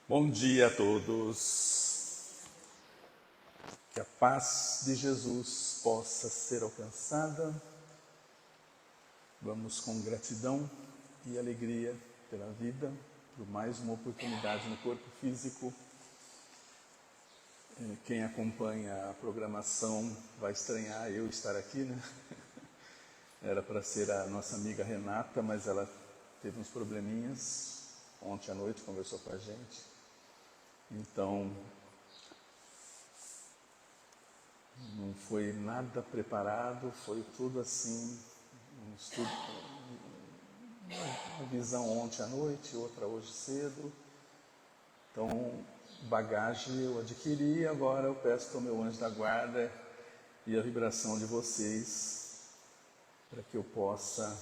Bom dia a todos. Que a paz de Jesus possa ser alcançada. Vamos com gratidão e alegria pela vida, por mais uma oportunidade no corpo físico. Quem acompanha a programação vai estranhar eu estar aqui, né? Era para ser a nossa amiga Renata, mas ela teve uns probleminhas. Ontem à noite conversou com a gente. Então, não foi nada preparado, foi tudo assim, um estudo, uma visão ontem à noite, outra hoje cedo. Então, bagagem eu adquiri, agora eu peço ao meu anjo da guarda e a vibração de vocês para que eu possa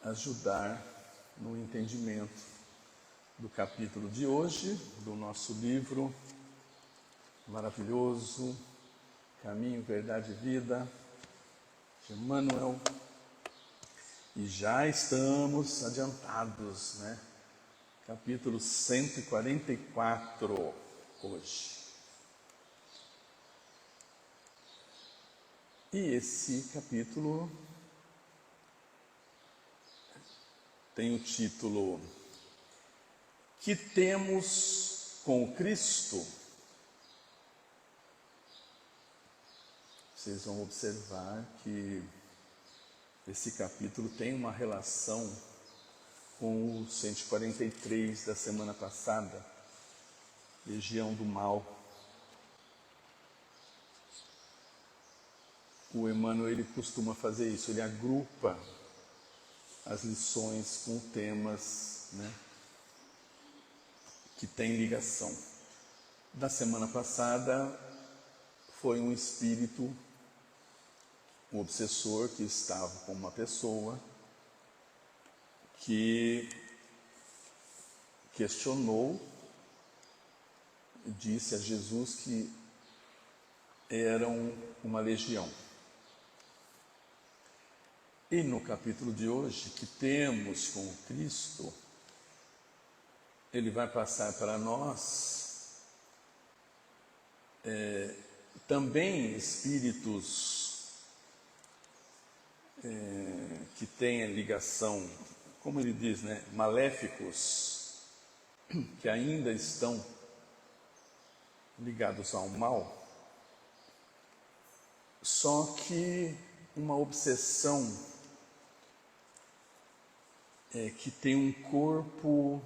ajudar no entendimento do capítulo de hoje, do nosso livro maravilhoso, Caminho, Verdade e Vida, de Emmanuel. E já estamos adiantados, né? Capítulo 144 hoje. E esse capítulo tem o título Que temos com Cristo? Vocês vão observar que esse capítulo tem uma relação com o 143 da semana passada, Legião do Mal. O Emmanuel ele costuma fazer isso, ele agrupa as lições com temas, né, que têm ligação. Da semana passada foi um espírito, um obsessor que estava com uma pessoa que questionou, disse a Jesus que eram uma legião. E no capítulo de hoje, que temos com Cristo, ele vai passar para nós também espíritos que têm ligação, como ele diz, né, maléficos, que ainda estão ligados ao mal, só que uma obsessão que tem um corpo,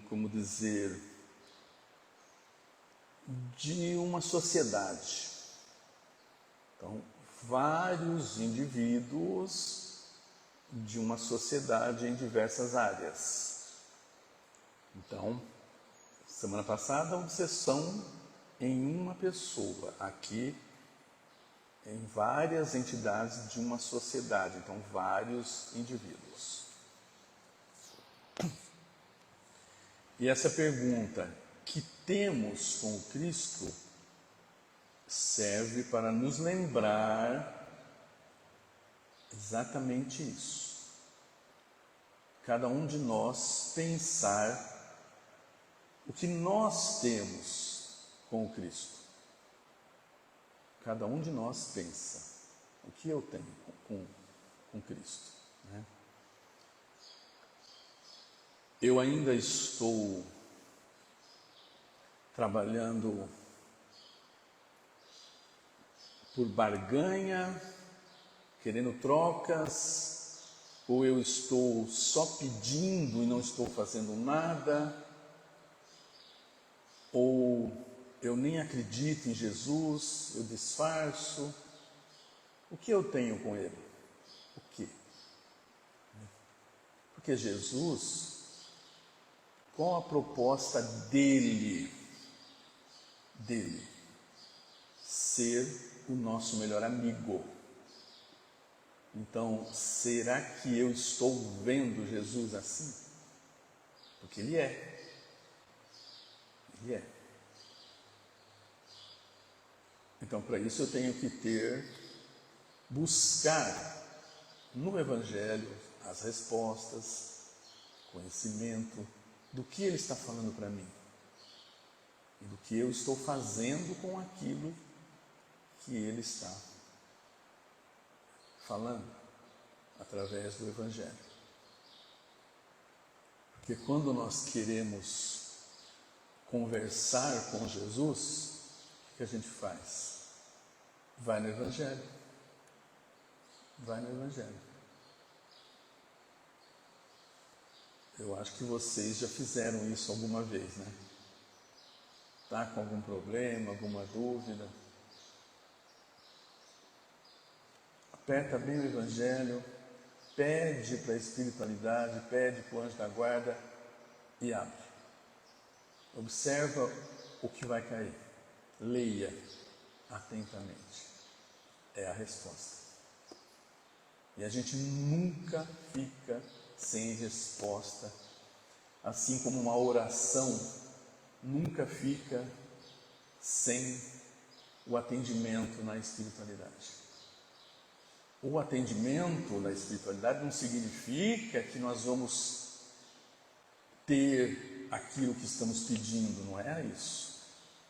como dizer, de uma sociedade. Então, vários indivíduos de uma sociedade em diversas áreas. Então, semana passada, a obsessão em uma pessoa, aqui em várias entidades de uma sociedade, então vários indivíduos. E essa pergunta, que temos com Cristo, serve para nos lembrar exatamente isso. Cada um de nós pensar o que nós temos com o Cristo. Cada um de nós pensa o que eu tenho com Cristo, né? Eu ainda estou trabalhando por barganha, querendo trocas, ou eu estou só pedindo e não estou fazendo nada, ou eu nem acredito em Jesus, eu disfarço. O que eu tenho com Ele? O quê? Porque Jesus, qual a proposta dele? Ser o nosso melhor amigo. Então, será que eu estou vendo Jesus assim? Porque Ele é. Ele é. Então, para isso eu tenho que buscar no Evangelho as respostas, conhecimento do que Ele está falando para mim e do que eu estou fazendo com aquilo que Ele está falando através do Evangelho. Porque quando nós queremos conversar com Jesus, o que a gente faz? Vai no Evangelho. Vai no Evangelho. Eu acho que vocês já fizeram isso alguma vez, né? Tá com algum problema, alguma dúvida? Aperta bem o Evangelho, pede para a espiritualidade, pede para o anjo da guarda e abre. Observa o que vai cair. Leia atentamente. É a resposta. E a gente nunca fica sem resposta, assim como uma oração nunca fica sem o atendimento na espiritualidade. O atendimento na espiritualidade não significa que nós vamos ter aquilo que estamos pedindo, não é isso.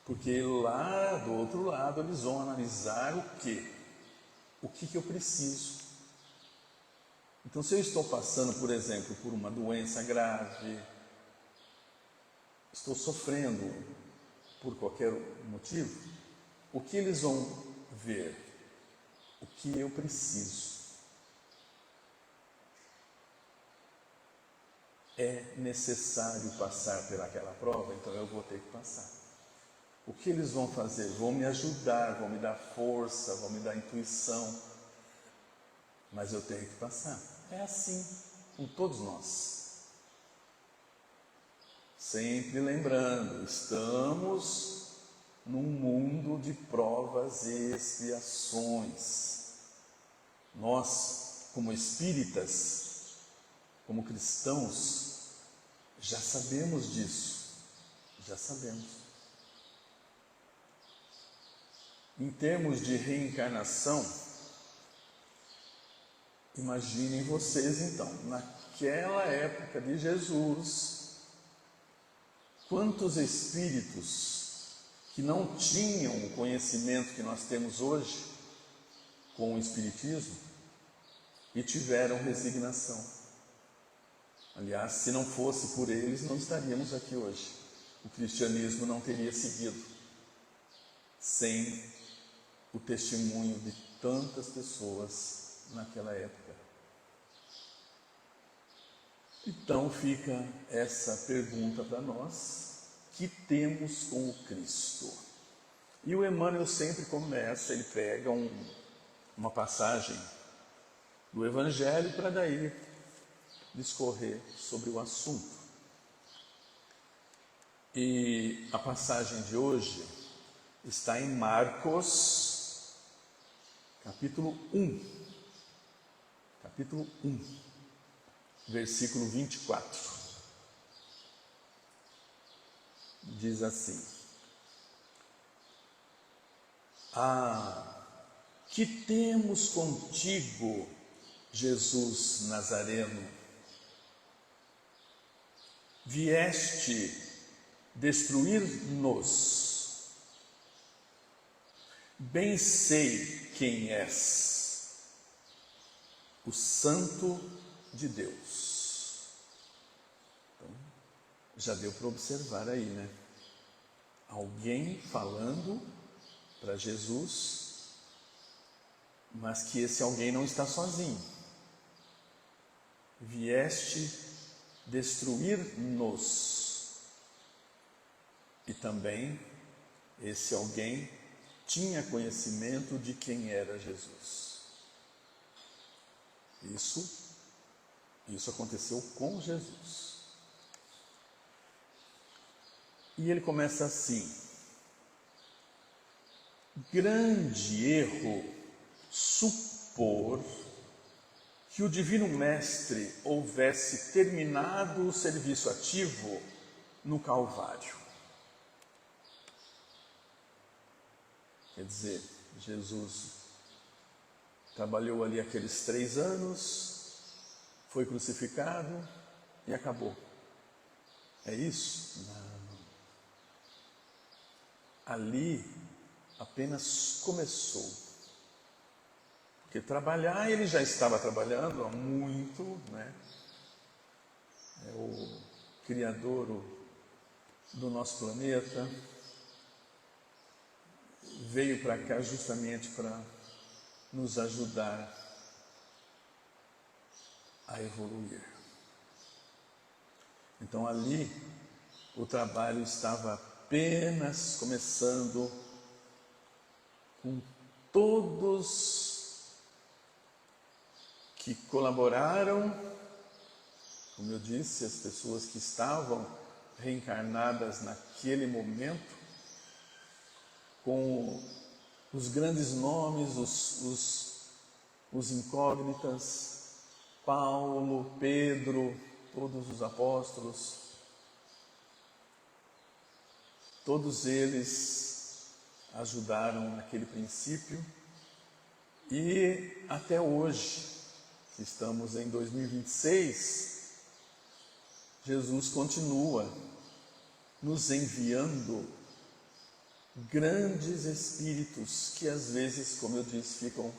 Porque lá do outro lado eles vão analisar o quê? O que eu preciso. Então, se eu estou passando, por exemplo, por uma doença grave, estou sofrendo por qualquer motivo, o que eles vão ver? O que eu preciso. É necessário passar pelaquela prova, então eu vou ter que passar. O que eles vão fazer? Vão me ajudar, vão me dar força, vão me dar intuição, mas eu tenho que passar. É assim com todos nós. Sempre lembrando, estamos num mundo de provas e expiações. Nós, como espíritas, como cristãos, já sabemos disso, já sabemos. Em termos de reencarnação, imaginem vocês então, naquela época de Jesus, quantos espíritos que não tinham o conhecimento que nós temos hoje com o Espiritismo e tiveram resignação. Aliás, se não fosse por eles, não estaríamos aqui hoje. O cristianismo não teria seguido sem o testemunho de tantas pessoas naquela época. Então fica essa pergunta para nós: que temos com o Cristo? E o Emmanuel sempre começa, ele pega uma passagem do Evangelho para daí discorrer sobre o assunto. E a passagem de hoje está em Marcos, capítulo 1, versículo 24. Diz assim: que temos contigo, Jesus Nazareno? Vieste destruir-nos. Bem sei quem és, o Santo de Deus. Então, já deu para observar aí, né? Alguém falando para Jesus, mas que esse alguém não está sozinho. Vieste destruir-nos. E também esse alguém tinha conhecimento de quem era Jesus. Isso aconteceu com Jesus. E ele começa assim: grande erro supor que o Divino Mestre houvesse terminado o serviço ativo no Calvário. Quer dizer, Jesus trabalhou ali aqueles 3 anos, foi crucificado e acabou. É isso? Não. Ali apenas começou. Porque trabalhar, ele já estava trabalhando há muito, né? É o Criador do nosso planeta, veio para cá justamente para nos ajudar a evoluir. Então ali o trabalho estava apenas começando, com todos que colaboraram, como eu disse, as pessoas que estavam reencarnadas naquele momento, com os grandes nomes, os incógnitas, Paulo, Pedro, todos os apóstolos, todos eles ajudaram naquele princípio e até hoje, que estamos em 2026, Jesus continua nos enviando grandes espíritos que às vezes, como eu disse, ficam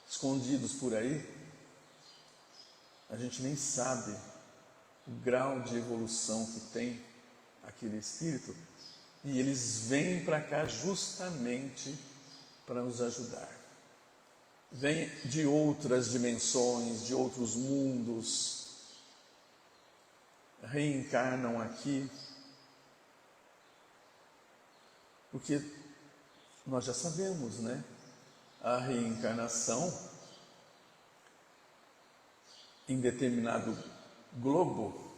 escondidos por aí. A gente nem sabe o grau de evolução que tem aquele espírito e eles vêm para cá justamente para nos ajudar. Vêm de outras dimensões, de outros mundos, reencarnam aqui, porque nós já sabemos, né? A reencarnação em determinado globo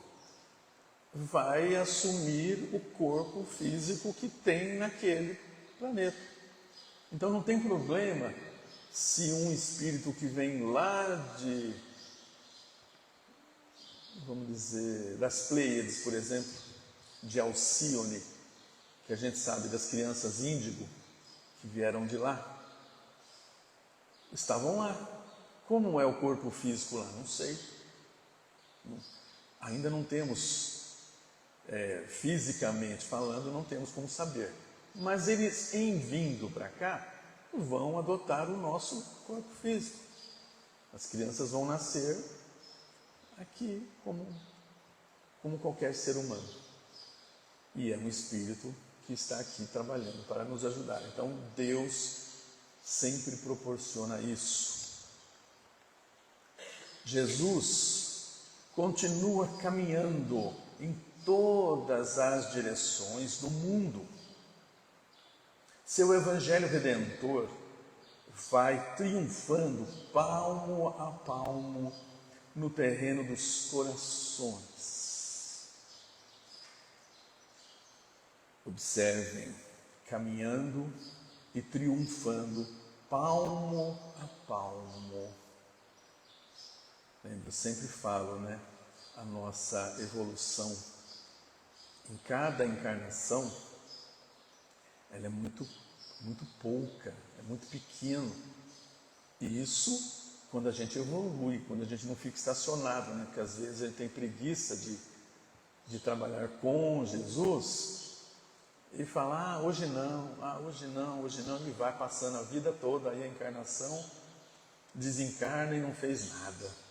vai assumir o corpo físico que tem naquele planeta. Então não tem problema se um espírito que vem lá de, vamos dizer, das Pleiades, por exemplo, de Alcíone, que a gente sabe das crianças índigo que vieram de lá, estavam lá. Como é o corpo físico lá? Não sei. Ainda não temos, fisicamente falando, não temos como saber. Mas eles, em vindo para cá, vão adotar o nosso corpo físico. As crianças vão nascer aqui como qualquer ser humano. E é um espírito que está aqui trabalhando para nos ajudar. Então Deus sempre proporciona isso. Jesus continua caminhando em todas as direções do mundo. Seu Evangelho Redentor vai triunfando palmo a palmo no terreno dos corações. Observem, caminhando e triunfando palmo a palmo. Eu sempre falo, né? A nossa evolução em cada encarnação, ela é muito pouca, é muito pequeno. E isso quando a gente evolui, quando a gente não fica estacionado, né? Porque às vezes a gente tem preguiça de trabalhar com Jesus e falar, hoje não, e vai passando a vida toda, aí a encarnação desencarna e não fez nada.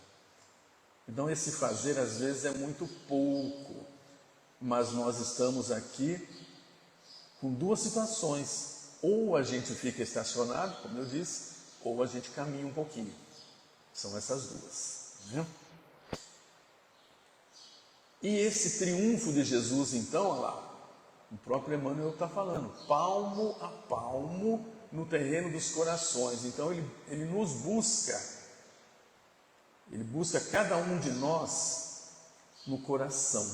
Então esse fazer às vezes é muito pouco, mas nós estamos aqui com duas situações: ou a gente fica estacionado, como eu disse, ou a gente caminha um pouquinho. São essas duas, né? E esse triunfo de Jesus, então, olha lá, o próprio Emmanuel está falando, palmo a palmo no terreno dos corações. Então ele nos busca, ele busca cada um de nós no coração.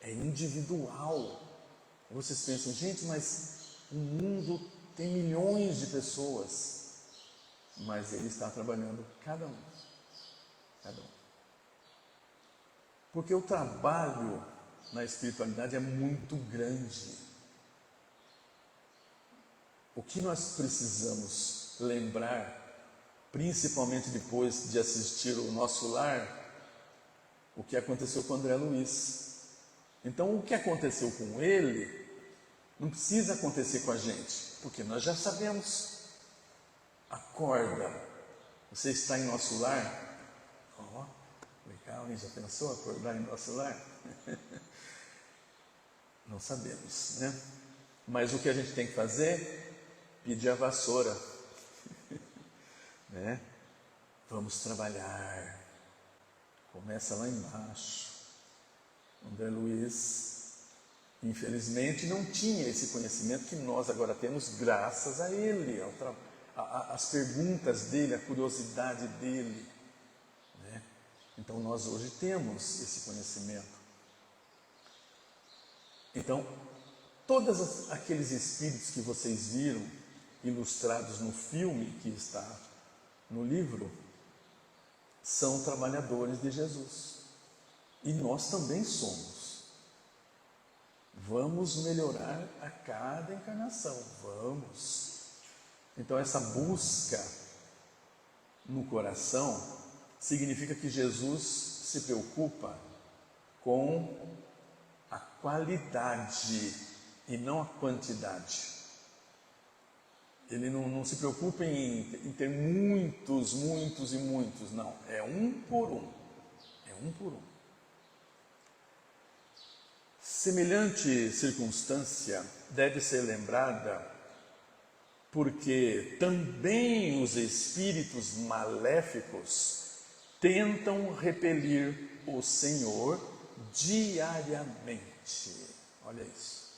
É individual. Vocês pensam, gente, mas o mundo tem milhões de pessoas. Mas ele está trabalhando cada um. Porque o trabalho na espiritualidade é muito grande. O que nós precisamos lembrar principalmente depois de assistir o Nosso Lar, o que aconteceu com o André Luiz. Então, o que aconteceu com ele não precisa acontecer com a gente, porque nós já sabemos. Acorda, você está em nosso lar? Ó, legal, hein? Já pensou acordar em nosso lar? Não sabemos, né? Mas o que a gente tem que fazer? Pedir a vassoura, né? Vamos trabalhar. Começa lá embaixo. André Luiz, infelizmente, não tinha esse conhecimento que nós agora temos graças a ele, as perguntas dele, a curiosidade dele, né? Então nós hoje temos esse conhecimento. Então, todos aqueles espíritos que vocês viram ilustrados no filme que está no livro são trabalhadores de Jesus. E nós também somos. Vamos melhorar a cada encarnação, vamos. Então essa busca no coração significa que Jesus se preocupa com a qualidade e não a quantidade. Ele não se preocupa em ter muitos e muitos, não. É um por um. É um por um. Semelhante circunstância deve ser lembrada porque também os espíritos maléficos tentam repelir o Senhor diariamente. Olha isso.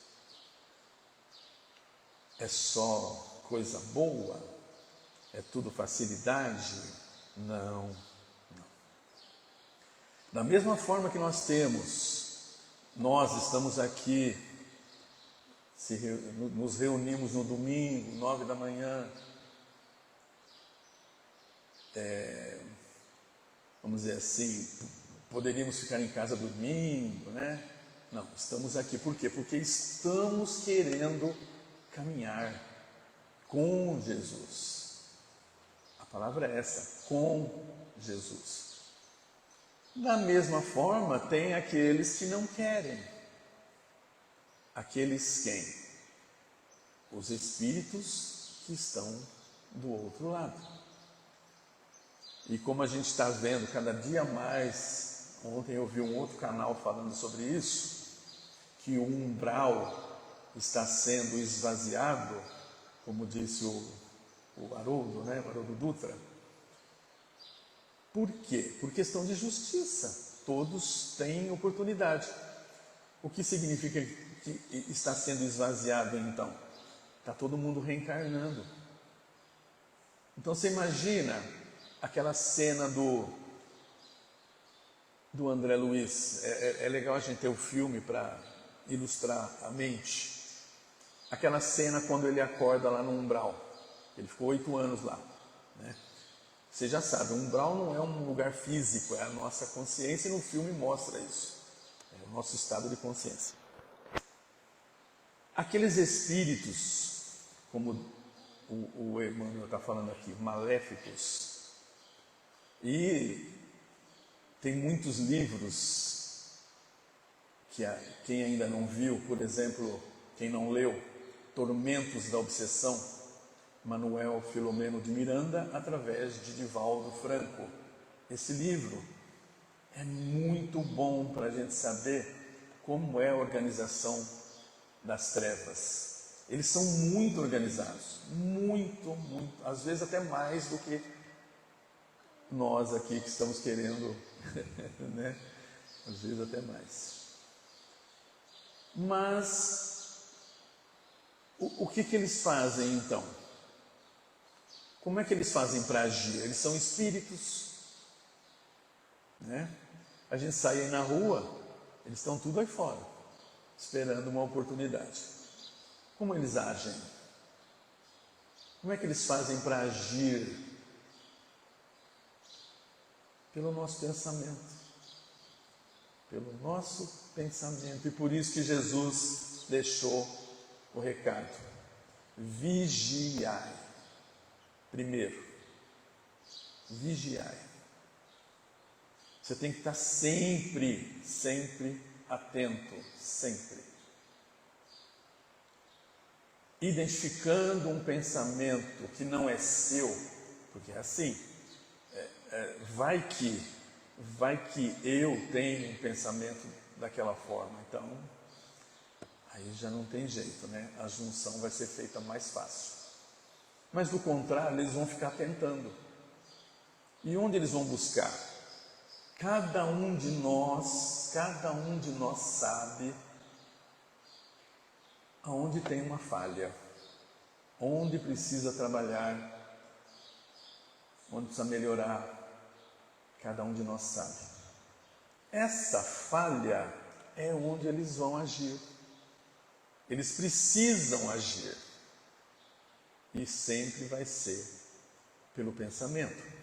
É só coisa boa? É tudo facilidade? Não, não. Da mesma forma que nós estamos aqui, nos reunimos no domingo, 9 da manhã, vamos dizer assim, poderíamos ficar em casa dormindo, né? Não, estamos aqui, por quê? Porque estamos querendo caminhar com Jesus. A palavra é essa, com Jesus. Da mesma forma, tem aqueles que não querem. Aqueles quem? Os espíritos que estão do outro lado. E como a gente está vendo cada dia mais, ontem eu vi um outro canal falando sobre isso, que o umbral está sendo esvaziado, como disse o Haroldo, né? O Haroldo Dutra. Por quê? Por questão de justiça. Todos têm oportunidade. O que significa que está sendo esvaziado então? Está todo mundo reencarnando. Então você imagina aquela cena do André Luiz. É legal a gente ter o filme para ilustrar a mente. Aquela cena quando ele acorda lá no umbral. Ele ficou 8 anos lá, né? Você já sabe, o umbral não é um lugar físico, é a nossa consciência, e no filme mostra isso. É o nosso estado de consciência. Aqueles espíritos, como o Emmanuel está falando aqui, maléficos, e tem muitos livros que quem ainda não viu, por exemplo, quem não leu, Tormentos da Obsessão, Manuel Filomeno de Miranda, através de Divaldo Franco. Esse livro é muito bom para a gente saber como é a organização das trevas. Eles são muito organizados, muito, às vezes até mais do que nós aqui que estamos querendo, né? Às vezes até mais. Mas o que eles fazem então? Como é que eles fazem para agir? Eles são espíritos, né? A gente sai aí na rua, eles estão tudo aí fora, esperando uma oportunidade. Como eles agem? Como é que eles fazem para agir? Pelo nosso pensamento. Pelo nosso pensamento. E por isso que Jesus deixou o recado. Vigiai. Primeiro, vigiai. Você tem que estar sempre, sempre atento, sempre. Identificando um pensamento que não é seu, porque é assim, vai que eu tenho um pensamento daquela forma, então aí já não tem jeito, né? A junção vai ser feita mais fácil. Mas do contrário, eles vão ficar tentando. E onde eles vão buscar? Cada um de nós sabe aonde tem uma falha, onde precisa trabalhar, onde precisa melhorar. Cada um de nós sabe. Essa falha é onde eles vão agir. Eles precisam agir. E sempre vai ser pelo pensamento.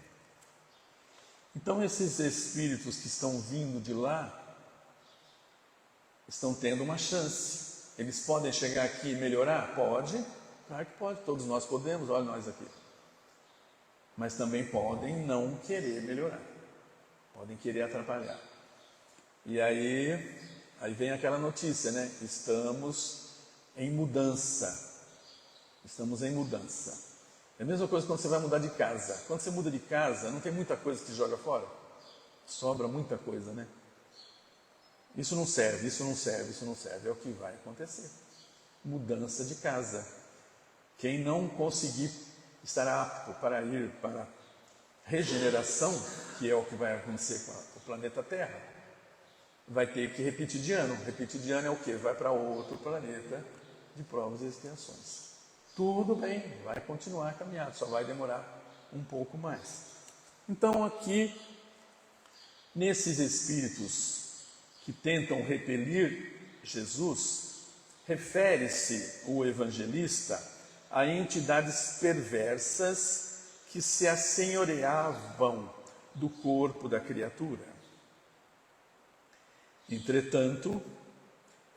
Então esses espíritos que estão vindo de lá estão tendo uma chance. Eles podem chegar aqui e melhorar? Pode, claro que pode, todos nós podemos, olha nós aqui. Mas também podem não querer melhorar, podem querer atrapalhar. E aí vem aquela notícia, né? Estamos em mudança. Estamos em mudança. É a mesma coisa quando você vai mudar de casa. Quando você muda de casa, não tem muita coisa que te joga fora? Sobra muita coisa, né? Isso não serve, isso não serve, isso não serve. É o que vai acontecer. Mudança de casa. Quem não conseguir estar apto para ir para regeneração, que é o que vai acontecer com o planeta Terra, vai ter que repetir de ano. Repetir de ano é o quê? Vai para outro planeta de provas e expiações. Tudo bem, vai continuar a caminhada, só vai demorar um pouco mais. Então aqui, nesses espíritos que tentam repelir Jesus, refere-se o evangelista a entidades perversas que se assenhoreavam do corpo da criatura. Entretanto,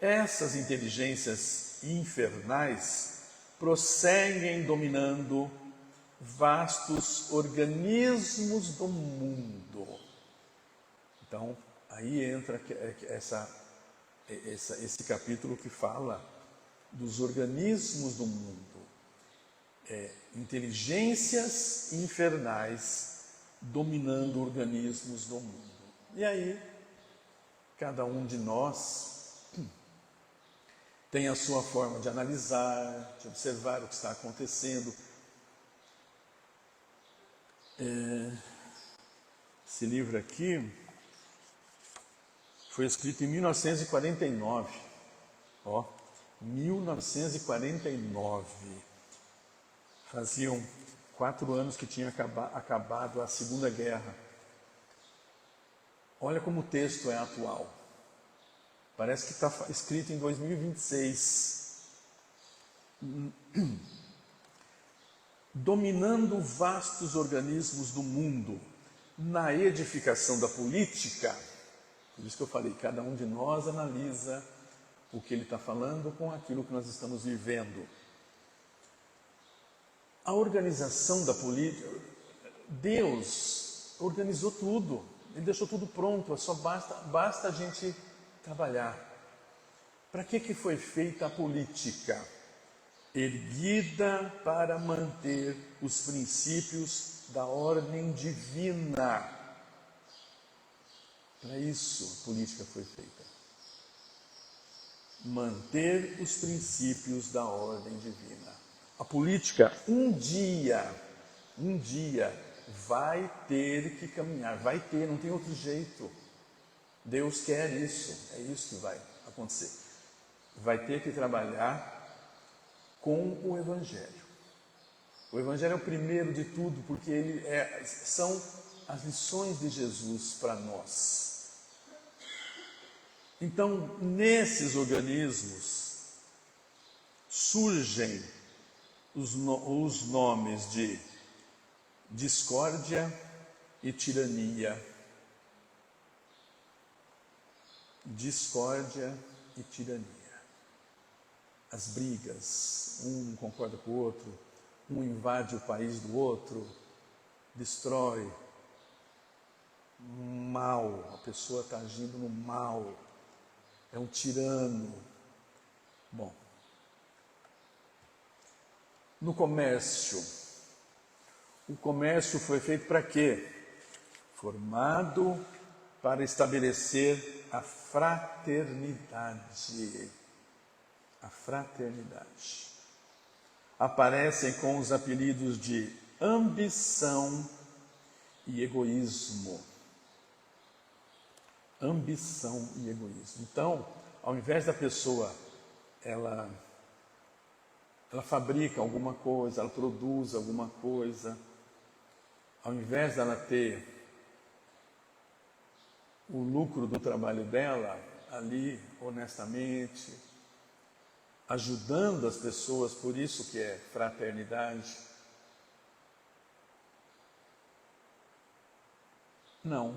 essas inteligências infernais prosseguem dominando vastos organismos do mundo. Então, aí entra esse capítulo que fala dos organismos do mundo. Inteligências infernais dominando organismos do mundo. E aí, cada um de nós tem a sua forma de analisar, de observar o que está acontecendo. Esse livro aqui foi escrito em 1949. 1949. Faziam 4 anos que tinha acabado a Segunda Guerra. Olha como o texto é atual. Parece que está escrito em 2026. Dominando vastos organismos do mundo, na edificação da política. Por isso que eu falei, cada um de nós analisa o que ele está falando com aquilo que nós estamos vivendo. A organização da política, Deus organizou tudo, Ele deixou tudo pronto, só basta a gente trabalhar. Para que foi feita a política? Erguida para manter os princípios da ordem divina. Para isso a política foi feita. Manter os princípios da ordem divina. A política um dia vai ter que caminhar, não tem outro jeito. Deus quer isso, é isso que vai acontecer. Vai ter que trabalhar com o Evangelho. O Evangelho é o primeiro de tudo, porque são as lições de Jesus para nós. Então, nesses organismos, surgem os nomes de discórdia e tirania. Discórdia e tirania. As brigas, um não concorda com o outro, um invade o país do outro, destrói, mal, a pessoa está agindo no mal, é um tirano. Bom, no comércio, o comércio foi feito para quê? Formado para estabelecer a fraternidade. A fraternidade. Aparecem com os apelidos de ambição e egoísmo. Ambição e egoísmo. Então, ao invés da pessoa, ela fabrica alguma coisa, ela produz alguma coisa, ao invés dela ter o lucro do trabalho dela ali, honestamente, ajudando as pessoas, por isso que é fraternidade. Não,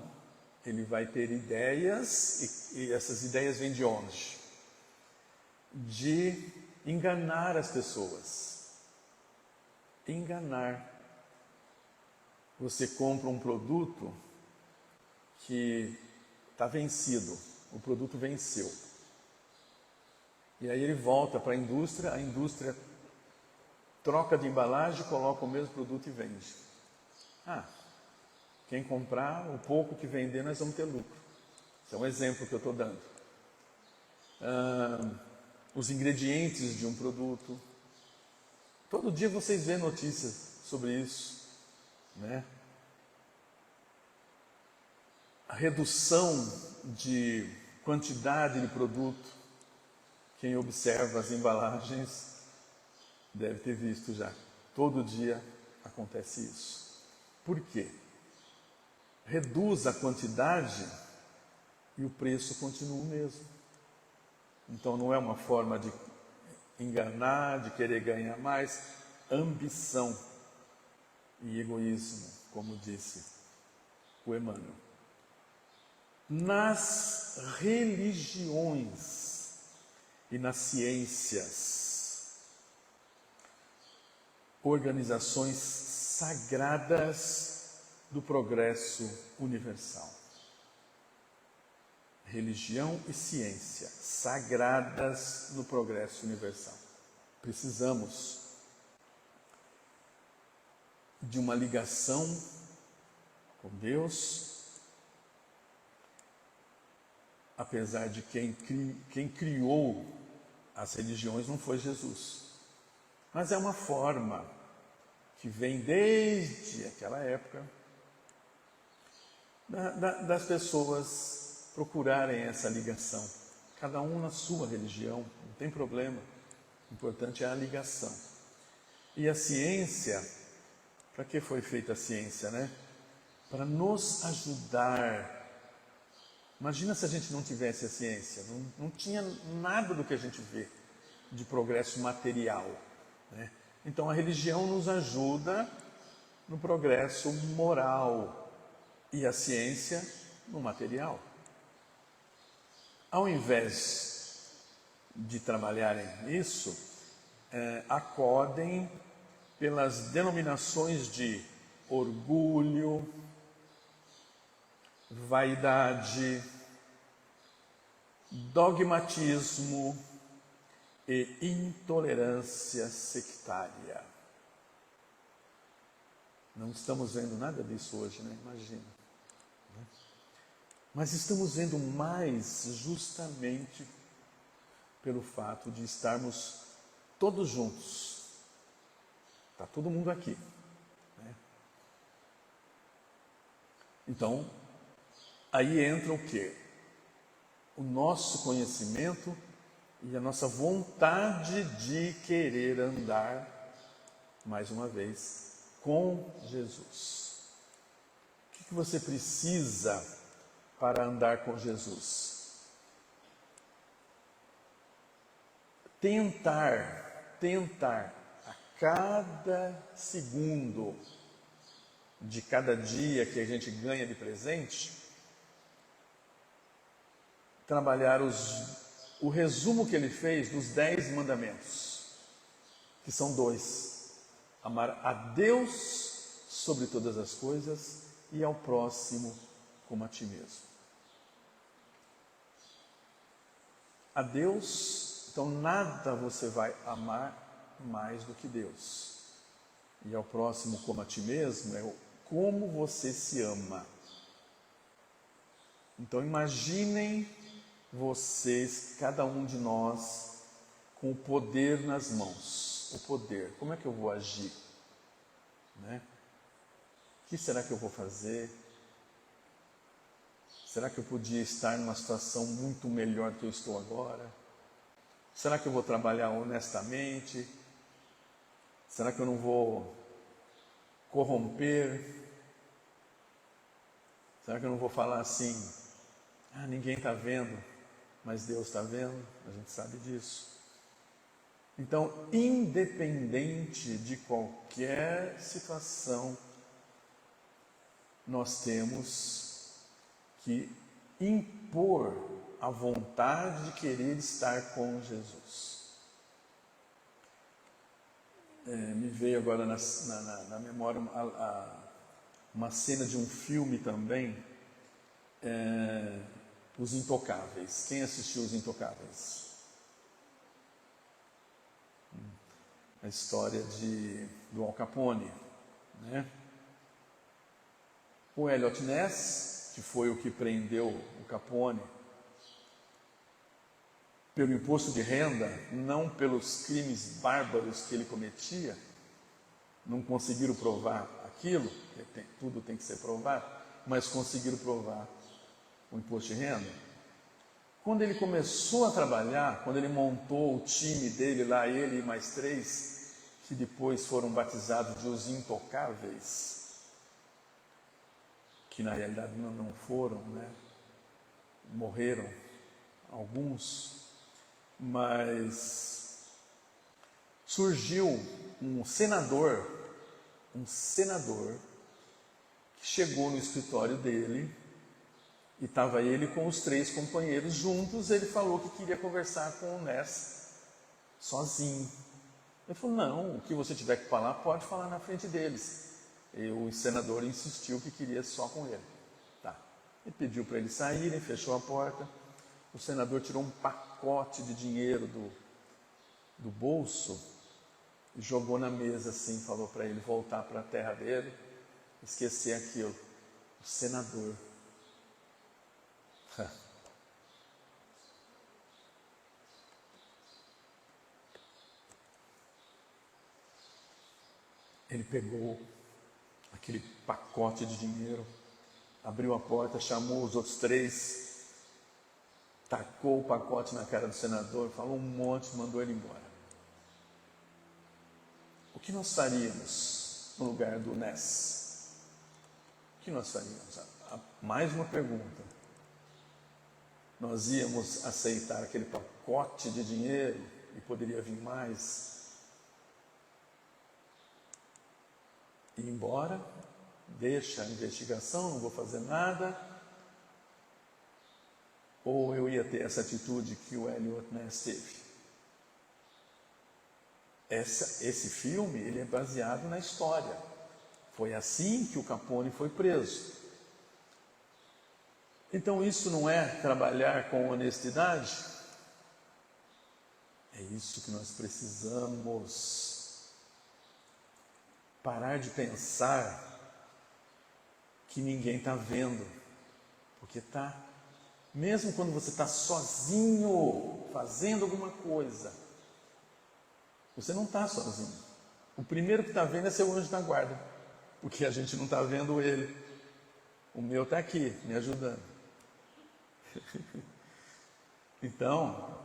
ele vai ter ideias, e essas ideias vêm de onde? De enganar as pessoas. Enganar. Você compra um produto que está vencido, o produto venceu. E aí ele volta para a indústria troca de embalagem, coloca o mesmo produto e vende. Quem comprar, o pouco que vender, nós vamos ter lucro. Esse é um exemplo que eu estou dando. Os ingredientes de um produto. Todo dia vocês vêem notícias sobre isso, né? A redução de quantidade de produto. Quem observa as embalagens deve ter visto já. Todo dia acontece isso. Por quê? Reduz a quantidade e o preço continua o mesmo. Então não é uma forma de enganar, de querer ganhar mais, ambição e egoísmo, como disse o Emmanuel. Nas religiões e nas ciências, organizações sagradas do progresso universal. Religião e ciência, sagradas no progresso universal. Precisamos de uma ligação com Deus, apesar de quem criou as religiões não foi Jesus. Mas é uma forma que vem desde aquela época das pessoas procurarem essa ligação. Cada um na sua religião, não tem problema. O importante é a ligação. E a ciência, para que foi feita a ciência, né? Para nos ajudar. Imagina se a gente não tivesse a ciência, não tinha nada do que a gente vê de progresso material, né? Então a religião nos ajuda no progresso moral e a ciência no material. Ao invés de trabalharem nisso, acodem pelas denominações de orgulho, vaidade, dogmatismo e intolerância sectária. Não estamos vendo nada disso hoje, né? Imagina. Mas estamos vendo mais justamente pelo fato de estarmos todos juntos. Está todo mundo aqui, né? Então, aí entra o quê? O nosso conhecimento e a nossa vontade de querer andar, mais uma vez, com Jesus. O que você precisa para andar com Jesus? Tentar a cada segundo de cada dia que a gente ganha de presente, trabalhar o resumo que ele fez dos 10 mandamentos, que são 2. Amar a Deus sobre todas as coisas e ao próximo como a ti mesmo. A Deus, então nada você vai amar mais do que Deus. E ao próximo como a ti mesmo é como você se ama. Então imaginem vocês, cada um de nós, com o poder nas mãos. O poder, como é que eu vou agir? Né? O que será que eu vou fazer? Será que eu podia estar numa situação muito melhor do que eu estou agora? Será que eu vou trabalhar honestamente? Será que eu não vou corromper? Será que eu não vou falar assim, ninguém está vendo, mas Deus está vendo? A gente sabe disso. Então, independente de qualquer situação, nós temos que impor a vontade de querer estar com Jesus. Me veio agora na memória uma cena de um filme também, Os Intocáveis. Quem assistiu Os Intocáveis? A história do Al Capone, né? O Eliot Ness, que foi o que prendeu o Capone, pelo imposto de renda, não pelos crimes bárbaros que ele cometia, não conseguiram provar aquilo, tudo tem que ser provado, mas conseguiram provar o imposto de renda. Quando ele começou a trabalhar, quando ele montou o time dele lá, ele e mais 3, que depois foram batizados de Os Intocáveis, que na realidade não foram, né? Morreram alguns, mas surgiu um senador que chegou no escritório dele e estava ele com os 3 companheiros juntos. Ele falou que queria conversar com o Ness sozinho. Ele falou, não, o que você tiver que falar, pode falar na frente deles. E o senador insistiu que queria só com ele. Tá. Ele pediu para eles saírem, fechou a porta. O senador tirou um pacote de dinheiro do bolso e jogou na mesa assim, falou para ele voltar para a terra dele, esquecer aquilo. O senador. Ele pegou aquele pacote de dinheiro, abriu a porta, chamou os outros 3, tacou o pacote na cara do senador, falou um monte, mandou ele embora. O que nós faríamos no lugar do Ness? O que nós faríamos? Mais uma pergunta. Nós íamos aceitar aquele pacote de dinheiro e poderia vir mais? Ir embora, deixa a investigação, não vou fazer nada? Ou eu ia ter essa atitude que o Eliot Ness teve? Esse filme ele é baseado na história. Foi assim que o Capone foi preso. Então isso não é trabalhar com honestidade? É isso que nós precisamos. Parar de pensar que ninguém está vendo, porque está. Mesmo quando você está sozinho, fazendo alguma coisa, você não está sozinho. O primeiro que está vendo é seu anjo da guarda, porque a gente não está vendo ele. O meu está aqui, me ajudando. Então,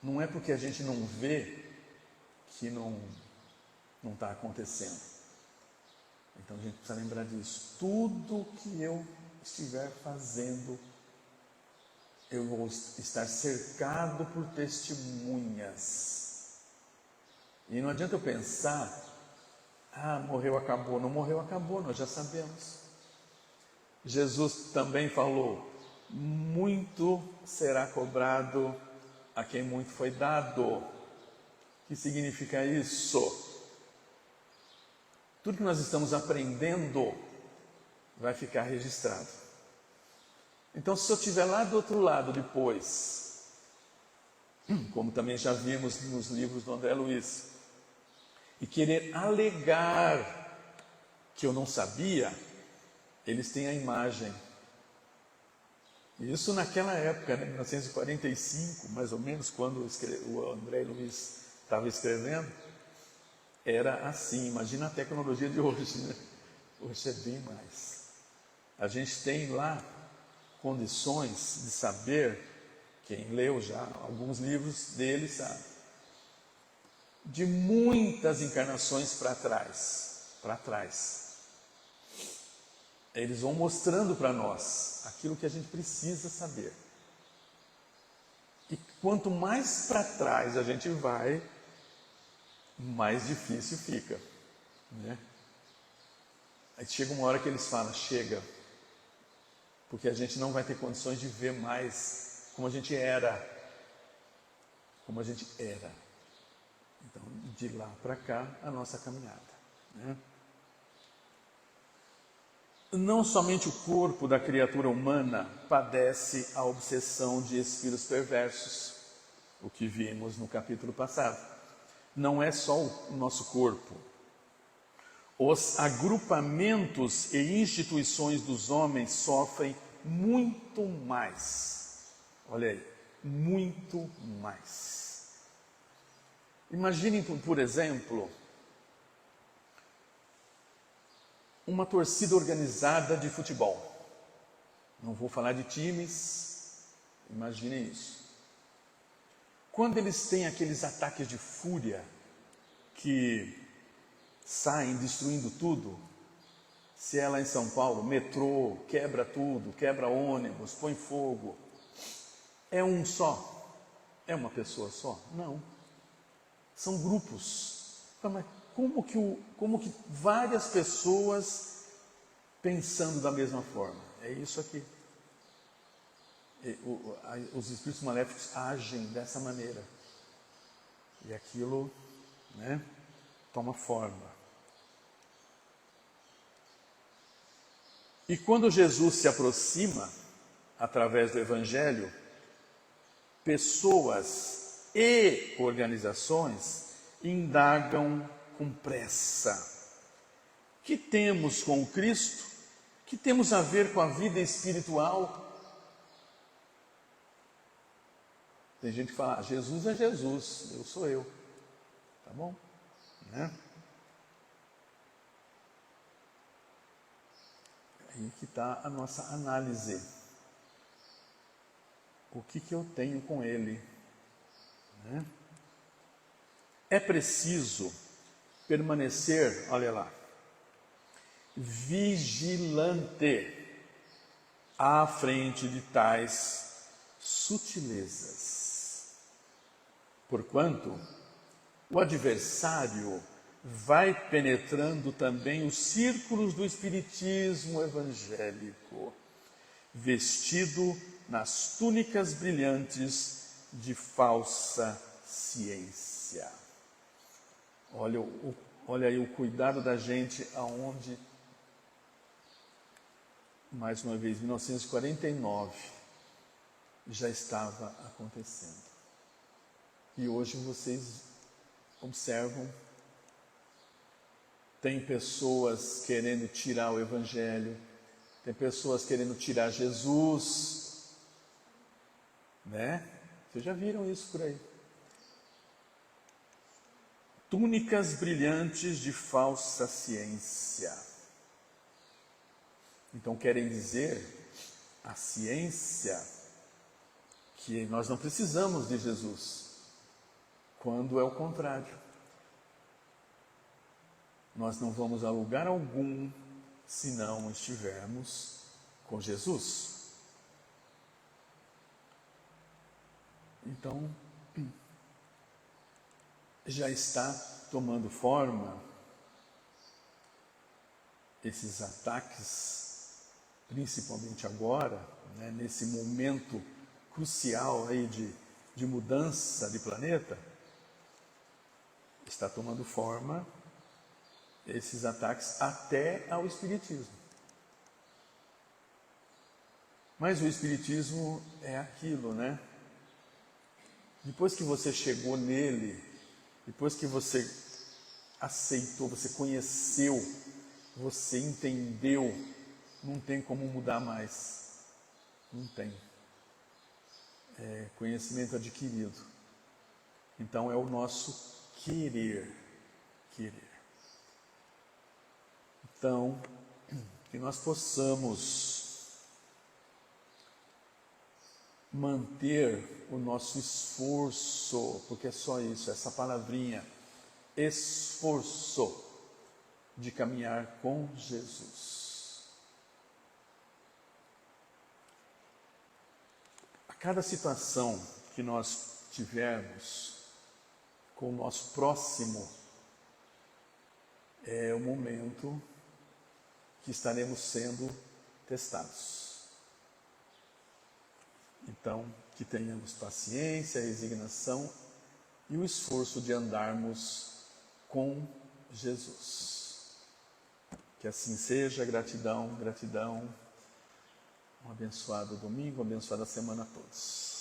não é porque a gente não vê que não está acontecendo. Então a gente precisa lembrar disso. Tudo que eu estiver fazendo, eu vou estar cercado por testemunhas. E não adianta eu pensar, morreu, acabou. Não morreu, acabou, nós já sabemos. Jesus também falou, muito será cobrado a quem muito foi dado. O que significa isso? Tudo que nós estamos aprendendo vai ficar registrado. Então, se eu estiver lá do outro lado depois, como também já vimos nos livros do André Luiz, e querer alegar que eu não sabia, eles têm a imagem. Isso naquela época, né, 1945, mais ou menos, quando o André Luiz estava escrevendo, era assim. Imagina a tecnologia de hoje, né? Hoje é bem mais. A gente tem lá condições de saber, quem leu já alguns livros dele sabe, de muitas encarnações para trás. Eles vão mostrando para nós aquilo que a gente precisa saber. E quanto mais para trás a gente vai, mais difícil fica, né? Aí chega uma hora que eles falam, chega, porque a gente não vai ter condições de ver mais como a gente era. Então, de lá para cá, a nossa caminhada, né? Não somente o corpo da criatura humana padece a obsessão de espíritos perversos, o que vimos no capítulo passado. Não é só o nosso corpo. Os agrupamentos e instituições dos homens sofrem muito mais. Olha aí, muito mais. Imaginem, por exemplo, uma torcida organizada de futebol. Não vou falar de times, imaginem isso. Quando eles têm aqueles ataques de fúria que saem destruindo tudo, se é lá em São Paulo, metrô, quebra tudo, quebra ônibus, põe fogo. É um só? É uma pessoa só? Não. São grupos. Mas como que várias pessoas pensando da mesma forma? É isso aqui. Os espíritos maléficos agem dessa maneira. E aquilo, né, toma forma. E quando Jesus se aproxima, através do Evangelho, pessoas e organizações indagam com pressa: que temos com o Cristo? Que temos a ver com a vida espiritual? Tem gente que fala, Jesus é Jesus, eu sou eu. Tá bom? Né? Aí que está a nossa análise. O que eu tenho com ele? Né? É preciso permanecer, olha lá, vigilante à frente de tais sutilezas. Porquanto o adversário vai penetrando também os círculos do espiritismo evangélico, vestido nas túnicas brilhantes de falsa ciência. Olha aí o cuidado da gente aonde, mais uma vez, 1949, já estava acontecendo. E hoje vocês observam, tem pessoas querendo tirar o Evangelho, tem pessoas querendo tirar Jesus, né? Vocês já viram isso por aí? Túnicas brilhantes de falsa ciência. Então querem dizer, a ciência, que nós não precisamos de Jesus, quando é o contrário. Nós não vamos a lugar algum se não estivermos com Jesus. Então, já está tomando forma esses ataques, principalmente agora, né, nesse momento crucial aí de mudança de planeta, está tomando forma esses ataques até ao espiritismo. Mas o espiritismo é aquilo, né? Depois que você chegou nele, depois que você aceitou, você conheceu, você entendeu, não tem como mudar mais. Não tem. É conhecimento adquirido. Então é o nosso querer. Então, que nós possamos manter o nosso esforço, porque é só isso, essa palavrinha, esforço, de caminhar com Jesus. A cada situação que nós tivermos com o nosso próximo, é o momento que estaremos sendo testados. Então, que tenhamos paciência, resignação e o esforço de andarmos com Jesus. Que assim seja. Gratidão, gratidão. Um abençoado domingo, uma abençoada semana a todos.